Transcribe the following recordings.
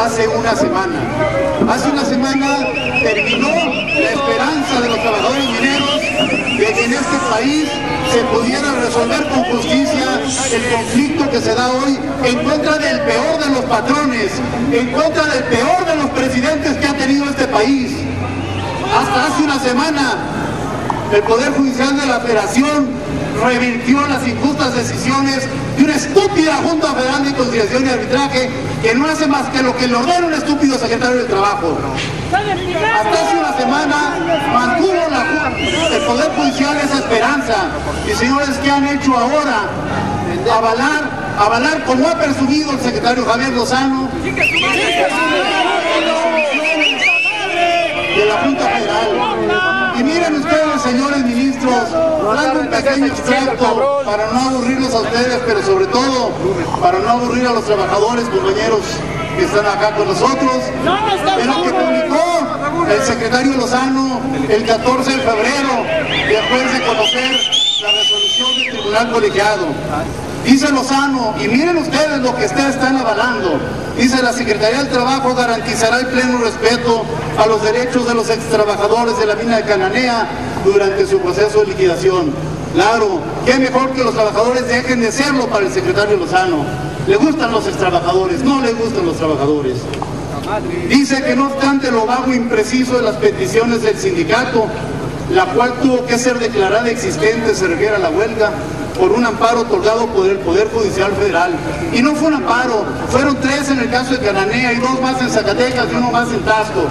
hace una semana. Hace una semana terminó la esperanza de los trabajadores mineros de que en este país se pudiera resolver con justicia el conflicto que se da hoy en contra del peor de los patrones, en contra del peor de los presidentes que ha tenido este país. Hasta hace una semana, el Poder Judicial de la Federación revirtió las injustas decisiones de una estúpida Junta Federal de Conciliación y Arbitraje que no hace más que lo que le ordena un estúpido secretario del Trabajo. Hasta hace una semana mantuvo el Poder Judicial esa esperanza. Y señores, ¿qué han hecho ahora? Avalar como ha presumido el secretario Javier Lozano de la Junta Federal. Y miren ustedes, señores ministros, dando un pequeño extracto para no aburrirlos a ustedes, pero sobre todo para no aburrir a los trabajadores, compañeros que están acá con nosotros, de lo que publicó el secretario Lozano el 14 de febrero, después de conocer la resolución del Tribunal Colegiado. Dice Lozano, y miren ustedes lo que ustedes están avalando, dice: la Secretaría del Trabajo garantizará el pleno respeto a los derechos de los extrabajadores de la mina de Cananea durante su proceso de liquidación. Claro, qué mejor que los trabajadores dejen de serlo para el secretario Lozano. Le gustan los extrabajadores, no le gustan los trabajadores. Dice que no obstante lo vago e impreciso de las peticiones del sindicato, la cual tuvo que ser declarada existente, se refiere a la huelga, por un amparo otorgado por el Poder Judicial Federal. Y no fue un amparo, fueron 3 en el caso de Cananea y 2 más en Zacatecas y 1 más en Tasco.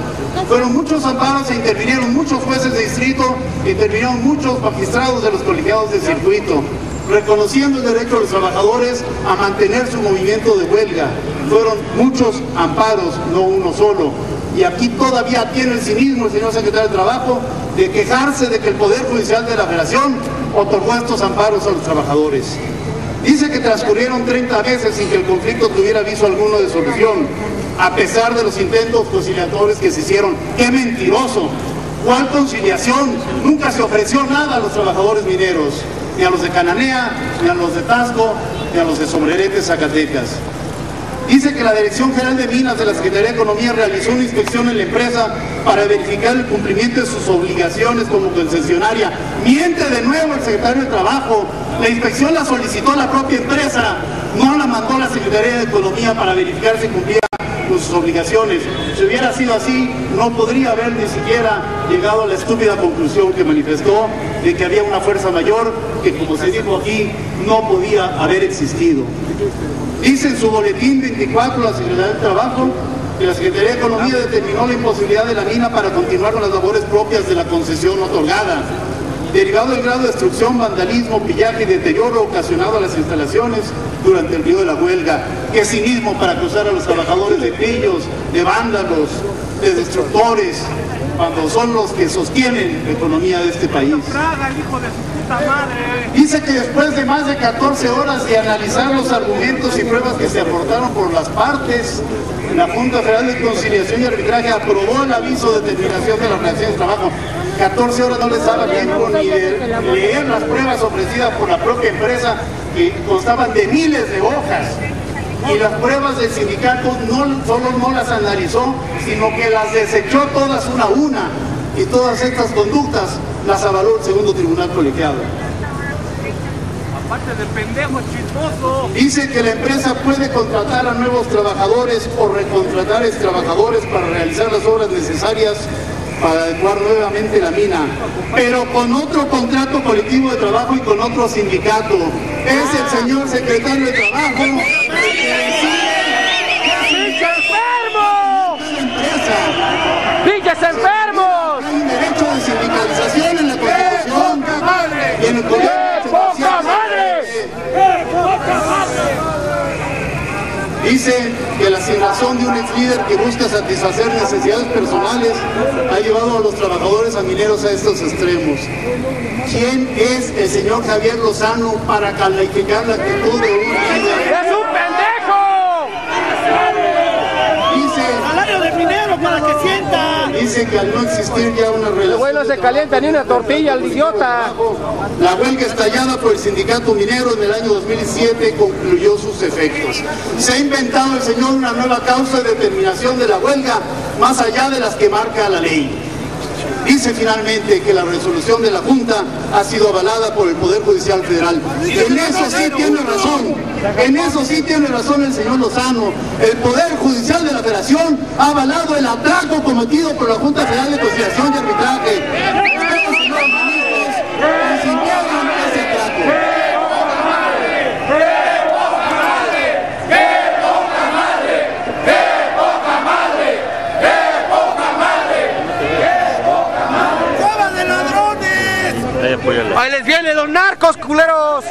Fueron muchos amparos e intervinieron muchos jueces de distrito, intervinieron muchos magistrados de los colegiados de circuito, reconociendo el derecho de los trabajadores a mantener su movimiento de huelga. Fueron muchos amparos, no uno solo. Y aquí todavía tiene el cinismo el señor secretario de Trabajo de quejarse de que el Poder Judicial de la Federación otorgó estos amparos a los trabajadores. Dice que transcurrieron 30 meses sin que el conflicto tuviera aviso alguno de solución, a pesar de los intentos conciliatorios que se hicieron. ¡Qué mentiroso! ¿Cuál conciliación? Nunca se ofreció nada a los trabajadores mineros, ni a los de Cananea, ni a los de Tasco, ni a los de Sombrerete, Zacatecas. Dice que la Dirección General de Minas de la Secretaría de Economía realizó una inspección en la empresa para verificar el cumplimiento de sus obligaciones como concesionaria. Miente de nuevo el secretario de Trabajo. La inspección la solicitó la propia empresa, no la mandó la Secretaría de Economía para verificar si cumplía con sus obligaciones. Si hubiera sido así, no podría haber ni siquiera llegado a la estúpida conclusión que manifestó de que había una fuerza mayor que, como se dijo aquí, no podía haber existido. Dice en su boletín 24 la Secretaría del Trabajo que la Secretaría de Economía determinó la imposibilidad de la mina para continuar con las labores propias de la concesión otorgada, derivado del grado de destrucción, vandalismo, pillaje y deterioro ocasionado a las instalaciones durante el periodo de la huelga. Qué cinismo para acusar a los trabajadores de pillos, de vándalos, de destructores, cuando son los que sostienen la economía de este país. Dice que después de más de 14 horas de analizar los argumentos y pruebas que se aportaron por las partes, la Junta Federal de Conciliación y Arbitraje aprobó el aviso de terminación de la relación de trabajo. 14 horas no les daba tiempo ni de leer las pruebas ofrecidas por la propia empresa, que constaban de miles de hojas. Y las pruebas del sindicato no solo no las analizó, sino que las desechó todas una a una. Y todas estas conductas las avaló el segundo tribunal colegiado. Aparte de pendejo chismoso. Dice que la empresa puede contratar a nuevos trabajadores o recontratar a trabajadores para realizar las obras necesarias para adecuar nuevamente la mina, pero con otro contrato colectivo de trabajo y con otro sindicato. Es el señor secretario de Trabajo el que decide. ¡Pinche enfermo! ¡Pinches enfermos! Hay un derecho de sindicalización en la Constitución y en el Código. ¡Poca madre! ¡Poca madre! Dice que la asignación de un ex líder que busca satisfacer necesidades personales ha llevado a los trabajadores mineros a estos extremos. ¿Quién es el señor Javier Lozano para calificar la actitud de un líder? ¡Es un pendejo! Dice, salario de minero para que sienta. dice que al no existir ya una relación... El güey no se calienta ni una tortilla, el idiota. La huelga estallada por el sindicato minero en el año 2007 concluyó sus efectos. Se ha inventado el señor una nueva causa de determinación de la huelga, más allá de las que marca la ley. Dice finalmente que la resolución de la Junta ha sido avalada por el Poder Judicial Federal. En eso sí tiene razón, en eso sí tiene razón el señor Lozano. El Poder Judicial de la Federación ha avalado el atraco cometido por la Junta Federal de Conciliación y Arbitraje. Ustedes, señores ministros, consintieron ese atraco. Ahí les vienen los narcos, culeros.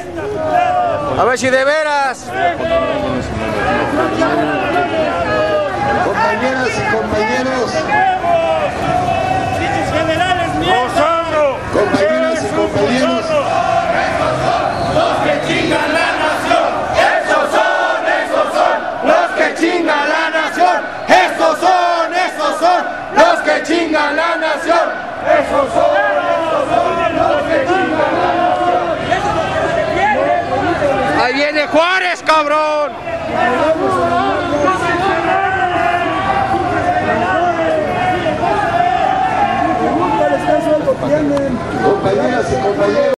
A ver si de veras. Compañeras y compañeros. Compañeras y compañeros. Los que chingan la nación. Esos son los que chingan la nación. Esos son los que chingan la nación. Esos son los que chingan la nación. Ahí viene Juárez, cabrón. Compañeras y compañeros.